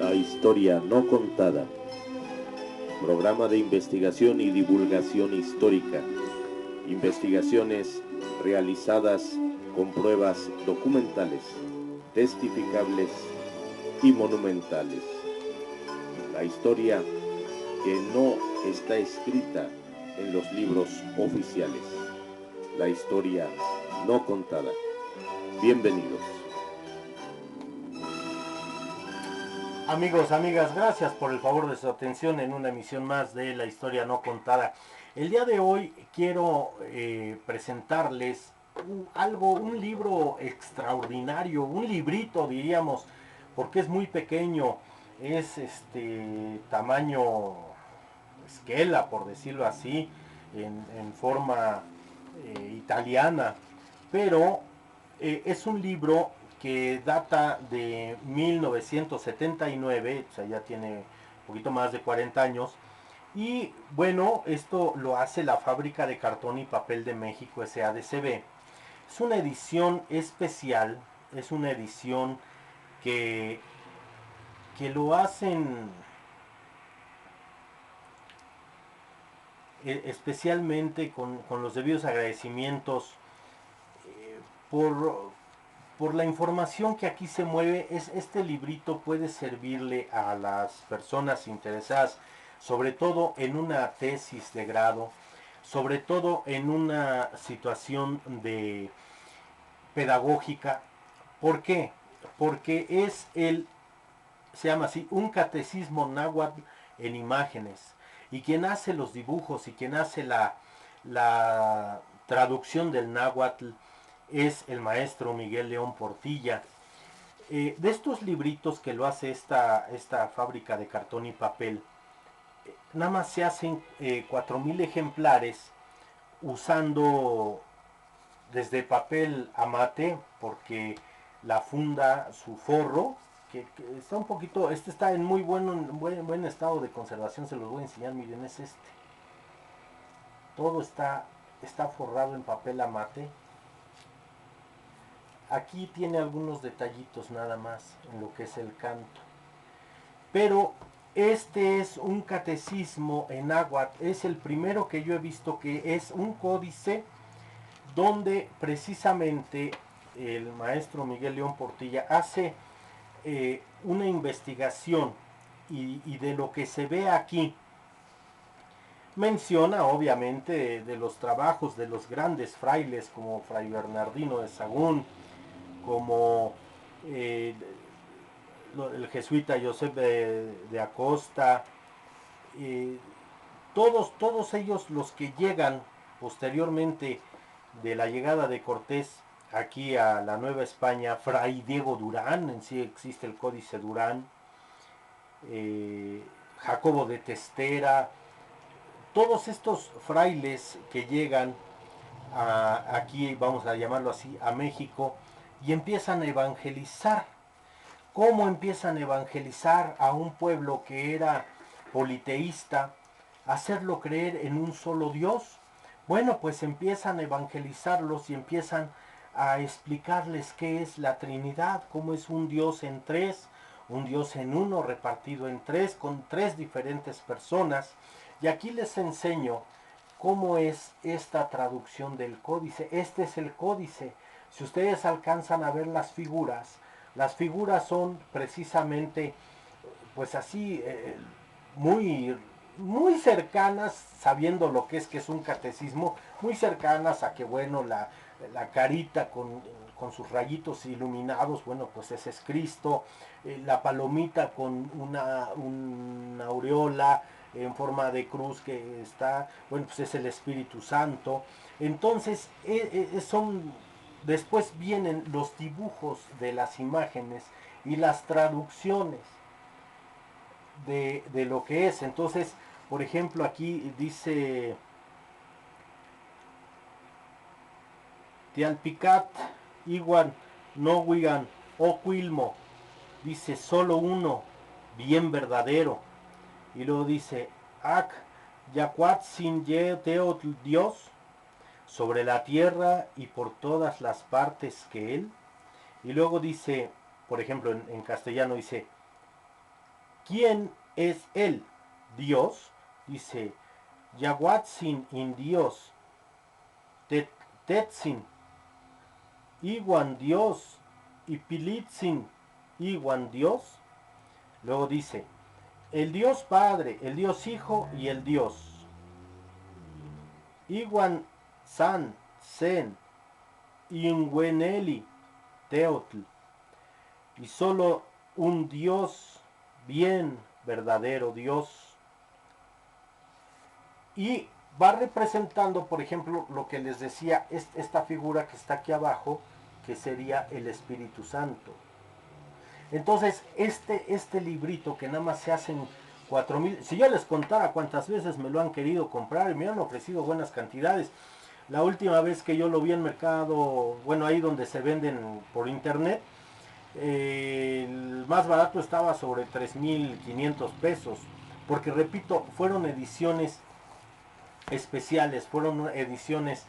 La historia no contada. Programa de investigación y divulgación histórica. Investigaciones realizadas con pruebas documentales, testificables y monumentales. La historia que no está escrita en los libros oficiales. La historia no contada. Bienvenidos. Amigos, amigas, gracias por el favor de su atención en una emisión más de La Historia No Contada. El día de hoy quiero presentarles un libro extraordinario, un librito diríamos, porque es muy pequeño, es tamaño esquela, por decirlo así, en forma italiana, pero es un libro que data de 1979, o sea, ya tiene un poquito más de 40 años. Y bueno, esto lo hace la Fábrica de Cartón y Papel de México, SADCB. Es una edición especial, es una edición que, que lo hacen especialmente con los debidos agradecimientos por, por la información que aquí se mueve. Este librito puede servirle a las personas interesadas, sobre todo en una tesis de grado, sobre todo en una situación de pedagógica. ¿Por qué? Porque se llama así, un catecismo náhuatl en imágenes. Y quien hace los dibujos y quien hace la traducción del náhuatl es el maestro Miguel León Portilla. De estos libritos que lo hace esta fábrica de cartón y papel, nada más se hacen 4,000 ejemplares usando desde papel a mate, porque la funda, su forro, que está un poquito, está en muy buen estado de conservación, se los voy a enseñar, miren, es este. Todo está forrado en papel a mate. Aquí tiene algunos detallitos nada más en lo que es el canto. Pero este es un catecismo en náhuatl, es el primero que yo he visto que es un códice donde precisamente el maestro Miguel León Portilla hace una investigación y de lo que se ve aquí menciona obviamente de los trabajos de los grandes frailes como Fray Bernardino de Sahagún, como el jesuita Josep de Acosta, eh, todos ellos los que llegan posteriormente de la llegada de Cortés aquí a la Nueva España, Fray Diego Durán, en sí existe el Códice Durán, Jacobo de Testera, todos estos frailes que llegan aquí, vamos a llamarlo así, a México, y empiezan a evangelizar. ¿Cómo empiezan a evangelizar a un pueblo que era politeísta, hacerlo creer en un solo Dios? Bueno, pues empiezan a evangelizarlos y empiezan a explicarles qué es la Trinidad, cómo es un Dios en tres, un Dios en uno repartido en tres, con tres diferentes personas. Y aquí les enseño cómo es esta traducción del códice. Este es el códice. Si ustedes alcanzan a ver las figuras son precisamente, pues así, muy, muy cercanas, sabiendo lo que es un catecismo, muy cercanas a que, bueno, la carita con sus rayitos iluminados, bueno, pues ese es Cristo, la palomita con una aureola en forma de cruz que está, bueno, pues es el Espíritu Santo. Entonces, después vienen los dibujos de las imágenes y las traducciones de lo que es. Entonces, por ejemplo, aquí dice Tialpicat, Iguan, Nowigan, Oquilmo, dice solo uno, bien verdadero. Y luego dice, Ac, Yacuat sin Teotl Dios, sobre la tierra y por todas las partes que él. Y luego dice, por ejemplo, en castellano dice, ¿Quién es él? Dios. Dice, Yahuatzin in Dios, Tetzin, Iguan Dios, y Pilitzin, Iguan Dios. Luego dice, el Dios Padre, el Dios Hijo y el Dios. Iguan San, Sen, Ingueneli, Teotl. Y solo un Dios, bien verdadero Dios. Y va representando, por ejemplo, lo que les decía, esta figura que está aquí abajo, que sería el Espíritu Santo. Entonces, este librito que nada más se hacen 4,000, si yo les contara cuántas veces me lo han querido comprar y me han ofrecido buenas cantidades. La última vez que yo lo vi en mercado, bueno, ahí donde se venden por internet, el más barato estaba sobre 3,500 pesos. Porque repito, fueron ediciones especiales, fueron ediciones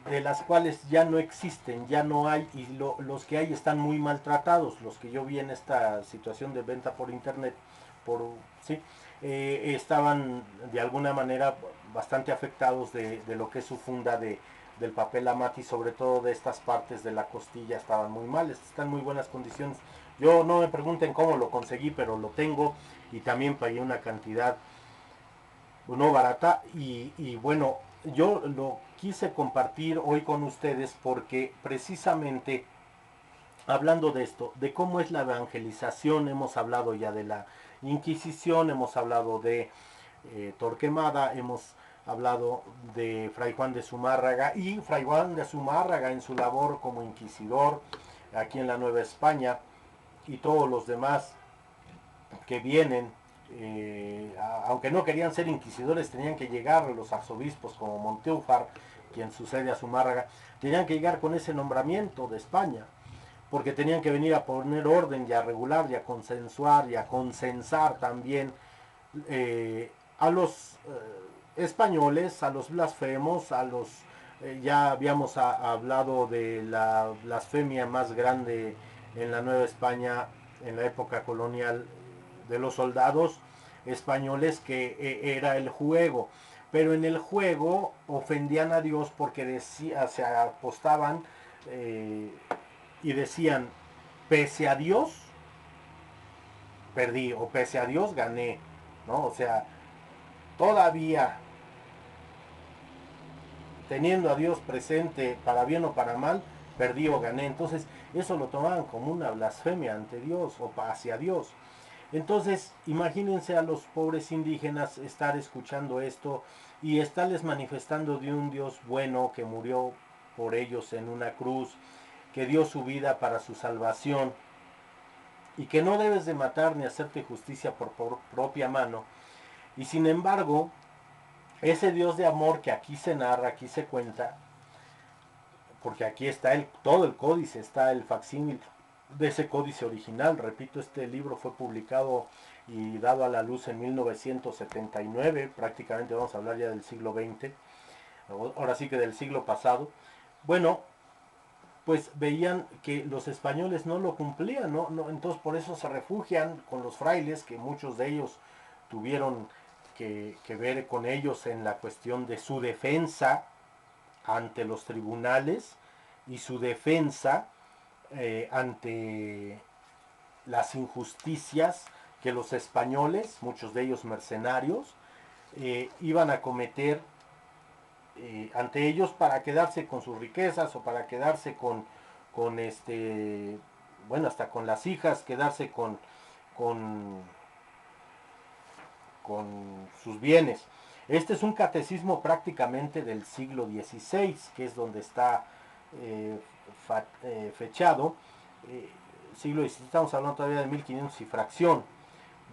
de las cuales ya no existen, ya no hay, y los que hay están muy maltratados, los que yo vi en esta situación de venta por internet, ¿sí? Estaban de alguna manera bastante afectados de lo que es su funda del papel amati, sobre todo de estas partes de la costilla estaban muy mal, están en muy buenas condiciones. Yo no me pregunten cómo lo conseguí, pero lo tengo y también pagué una cantidad no barata y bueno, yo lo quise compartir hoy con ustedes porque precisamente hablando de esto, de cómo es la evangelización, hemos hablado ya de la Inquisición, hemos hablado de Torquemada, hemos hablado de Fray Juan de Zumárraga y Fray Juan de Zumárraga en su labor como inquisidor aquí en la Nueva España y todos los demás que vienen, aunque no querían ser inquisidores, tenían que llegar los arzobispos como Monteúfar, quien sucede a Zumárraga, tenían que llegar con ese nombramiento de España, porque tenían que venir a poner orden y a regular y a consensuar y a consensar también a los españoles, a los blasfemos, a los... ya habíamos hablado de la blasfemia más grande en la Nueva España en la época colonial de los soldados españoles, que era el juego. Pero en el juego ofendían a Dios porque se apostaban y decían, pese a Dios perdí o pese a Dios gané, ¿no? O sea, todavía teniendo a Dios presente para bien o para mal, perdí o gané. Entonces, eso lo tomaban como una blasfemia ante Dios o hacia Dios. Entonces, imagínense a los pobres indígenas estar escuchando esto y estarles manifestando de un Dios bueno que murió por ellos en una cruz, que dio su vida para su salvación y que no debes de matar ni hacerte justicia por propia mano. Y sin embargo, ese Dios de amor que aquí se narra, aquí se cuenta, porque aquí está todo el códice, está el facsímil de ese códice original. Repito, este libro fue publicado y dado a la luz en 1979, prácticamente vamos a hablar ya del siglo XX, ahora sí que del siglo pasado. Bueno, pues veían que los españoles no lo cumplían, ¿no? Entonces por eso se refugian con los frailes, que muchos de ellos tuvieron que ver con ellos en la cuestión de su defensa ante los tribunales y su defensa ante las injusticias que los españoles, muchos de ellos mercenarios, iban a cometer ante ellos para quedarse con sus riquezas o para quedarse con bueno, hasta con las hijas, quedarse con, con sus bienes. Este es un catecismo prácticamente del siglo XVI, que es donde está fechado. Siglo XVI, estamos hablando todavía de 1500 y fracción,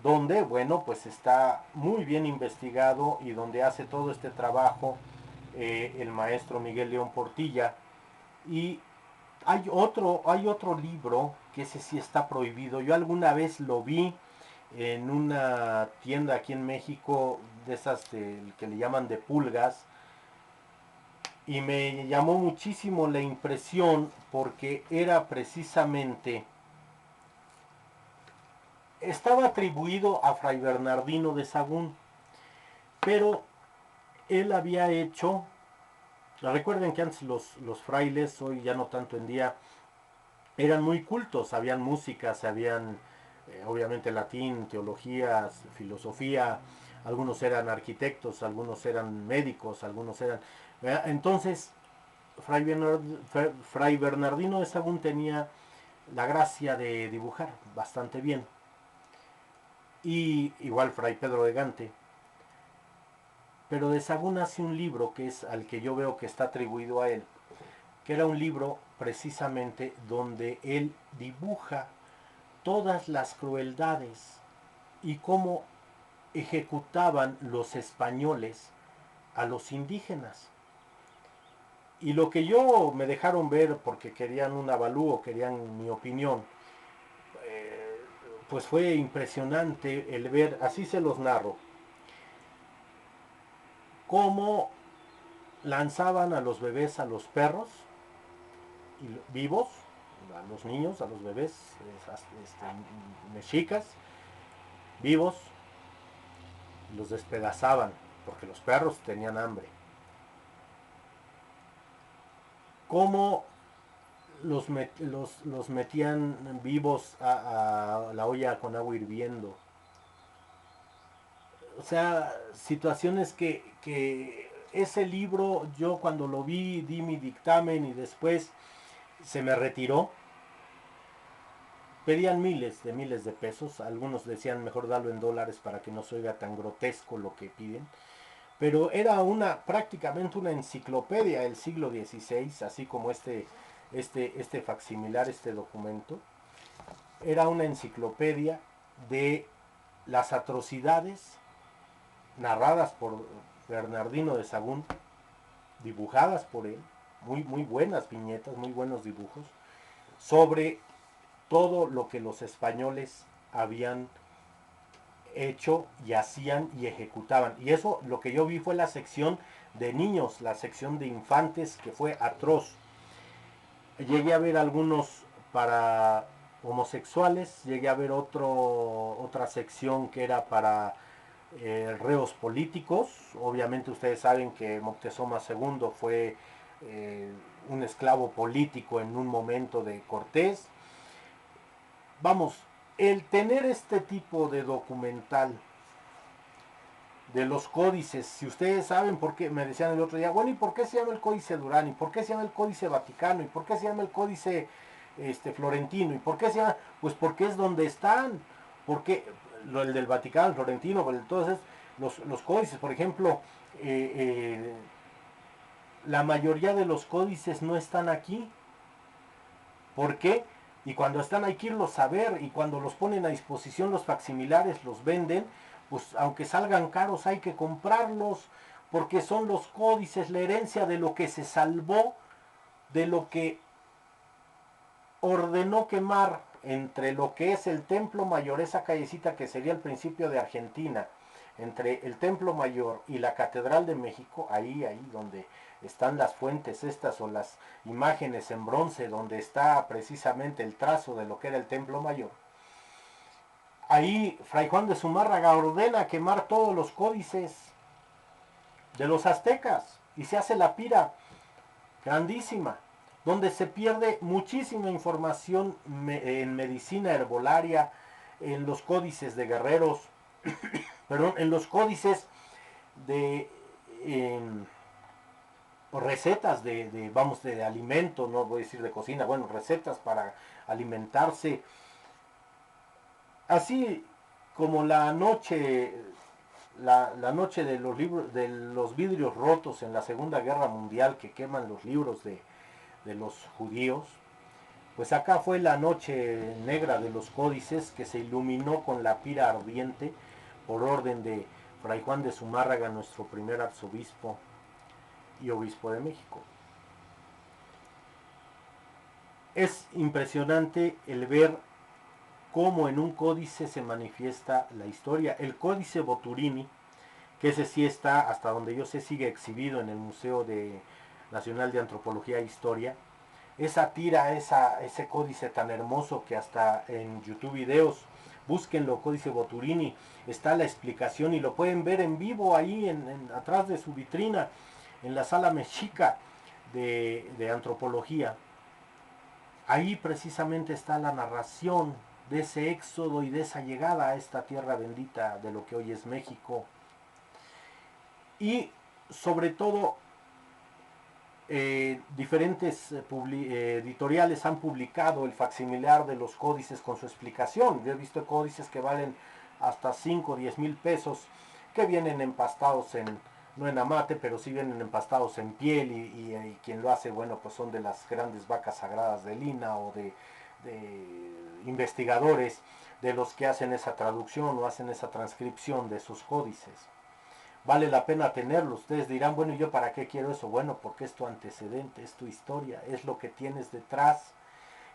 donde, bueno, pues está muy bien investigado y donde hace todo este trabajo el maestro Miguel León Portilla. Y hay otro libro que ese sí está prohibido. Yo alguna vez lo vi en una tienda aquí en México, de esas que le llaman de pulgas, y me llamó muchísimo la impresión porque era precisamente estaba atribuido a Fray Bernardino de Sahagún, pero él había hecho, recuerden que antes los frailes, hoy ya no tanto en día, eran muy cultos, sabían música, sabían obviamente latín, teología, filosofía, algunos eran arquitectos, algunos eran médicos, algunos eran... Entonces, Fray Bernardino de Sahagún tenía la gracia de dibujar bastante bien. Y igual Fray Pedro de Gante. Pero de Sahagún hace un libro que es al que yo veo que está atribuido a él, que era un libro precisamente donde él dibuja todas las crueldades y cómo ejecutaban los españoles a los indígenas. Y lo que yo me dejaron ver porque querían un avalúo, querían mi opinión, pues fue impresionante el ver, así se los narro, cómo lanzaban a los bebés a los perros vivos, a los niños, a los bebés mexicas, vivos, y los despedazaban, porque los perros tenían hambre. Cómo los metían vivos a la olla con agua hirviendo. O sea, situaciones que ese libro yo cuando lo vi di mi dictamen y después se me retiró. Pedían miles de pesos, algunos decían mejor darlo en dólares para que no se oiga tan grotesco lo que piden, pero era prácticamente una enciclopedia del siglo XVI, así como este facsimilar, este documento, era una enciclopedia de las atrocidades narradas por Bernardino de Sahagún, dibujadas por él, muy buenas viñetas, muy buenos dibujos, sobre todo lo que los españoles habían hecho y hacían y ejecutaban. Y eso lo que yo vi fue la sección de niños, la sección de infantes, que fue atroz. Llegué a ver algunos para homosexuales, llegué a ver otra sección que era para reos políticos. Obviamente ustedes saben que Moctezuma II fue un esclavo político en un momento de Cortés. Vamos, el tener este tipo de documental de los códices, si ustedes saben por qué, me decían el otro día, bueno, ¿y por qué se llama el Códice Durán? ¿Y por qué se llama el Códice Vaticano? ¿Y por qué se llama el Códice Florentino? ¿Y por qué se llama? Pues porque es donde están, porque el del Vaticano, el Florentino, entonces los códices, por ejemplo, eh, eh, la mayoría de los códices no están aquí. ¿Por qué? Y cuando están hay que irlos a ver, y cuando los ponen a disposición los facsimilares, los venden, pues aunque salgan caros hay que comprarlos, porque son los códices, la herencia de lo que se salvó, de lo que ordenó quemar entre lo que es el Templo Mayor, esa callecita que sería el principio de Argentina, entre el Templo Mayor y la Catedral de México, ahí donde están las fuentes estas o las imágenes en bronce, donde está precisamente el trazo de lo que era el Templo Mayor. Ahí Fray Juan de Zumárraga ordena quemar todos los códices de los aztecas y se hace la pira grandísima, donde se pierde muchísima información en medicina herbolaria, en los códices de guerreros, perdón, en los códices de recetas vamos, de alimento, no voy a decir de cocina, bueno, recetas para alimentarse. Así como la noche de los libros, de los vidrios rotos en la Segunda Guerra Mundial, que queman los libros de los judíos, pues acá fue la noche negra de los códices, que se iluminó con la pira ardiente por orden de Fray Juan de Zumárraga, nuestro primer arzobispo y obispo de México. Es impresionante el ver cómo en un códice se manifiesta la historia. El Códice Boturini, que ese sí está, hasta donde yo sé, sigue exhibido en el Museo Nacional de Antropología e Historia. Esa tira, ese códice tan hermoso que hasta en YouTube videos búsquenlo, Códice Boturini, está la explicación y lo pueden ver en vivo ahí atrás de su vitrina, en la sala mexica de antropología. Ahí precisamente está la narración de ese éxodo y de esa llegada a esta tierra bendita de lo que hoy es México. Y sobre todo, diferentes editoriales han publicado el facsimilar de los códices con su explicación. Yo he visto códices que valen hasta 5 o 10 mil pesos, que vienen empastados no en amate, pero sí vienen empastados en piel y quien lo hace, bueno, pues son de las grandes vacas sagradas de Lina o de investigadores de los que hacen esa traducción o hacen esa transcripción de esos códices. Vale la pena tenerlo. Ustedes dirán, bueno, ¿y yo para qué quiero eso? Bueno, porque es tu antecedente, es tu historia, es lo que tienes detrás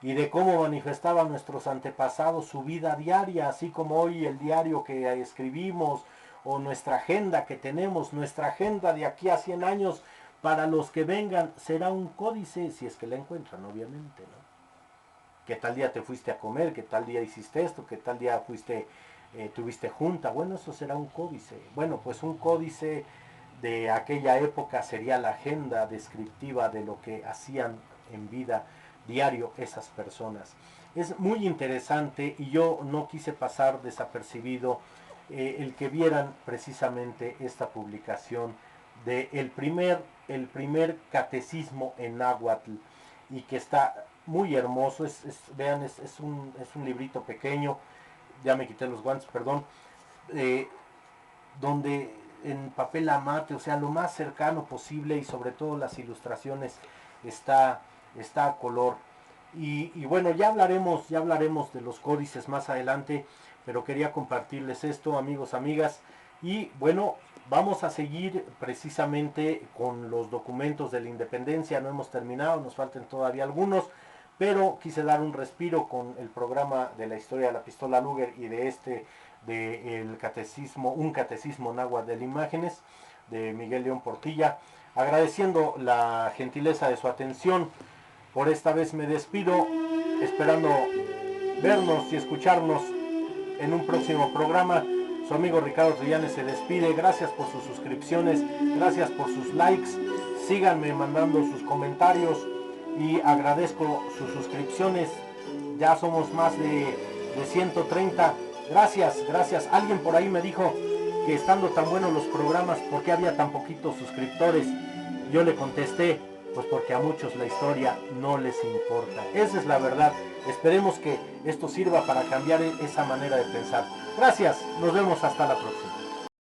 y de cómo manifestaban nuestros antepasados su vida diaria, así como hoy el diario que escribimos o nuestra agenda que tenemos, nuestra agenda de aquí a 100 años para los que vengan será un códice, si es que la encuentran, obviamente, ¿no? ¿Qué tal día te fuiste a comer? ¿Qué tal día hiciste esto? ¿Qué tal día tuviste junta? Bueno, eso será un códice. Bueno, pues un códice de aquella época sería la agenda descriptiva de lo que hacían en vida diario esas personas. Es muy interesante y yo no quise pasar desapercibido el que vieran precisamente esta publicación de el primer catecismo en náhuatl y que está muy hermoso. Vean, es un librito pequeño, ya me quité los guantes, perdón, donde en papel amate, o sea, lo más cercano posible y sobre todo las ilustraciones está a color. Y bueno, ya hablaremos de los códices más adelante, pero quería compartirles esto, amigos, amigas. Y bueno, vamos a seguir precisamente con los documentos de la independencia. No hemos terminado, nos faltan todavía algunos, pero quise dar un respiro con el programa de la historia de la pistola Luger y de el catecismo, un catecismo náhuatl de imágenes de Miguel León Portilla, agradeciendo la gentileza de su atención. Por esta vez me despido, esperando vernos y escucharnos en un próximo programa. Su amigo Ricardo Trillanes se despide. Gracias por sus suscripciones, gracias por sus likes. Síganme mandando sus comentarios y agradezco sus suscripciones. Ya somos más de 130. Gracias. Alguien por ahí me dijo que estando tan buenos los programas, ¿por qué había tan poquitos suscriptores? Yo le contesté, pues porque a muchos la historia no les importa. Esa es la verdad. Esperemos que esto sirva para cambiar esa manera de pensar. Gracias, nos vemos hasta la próxima.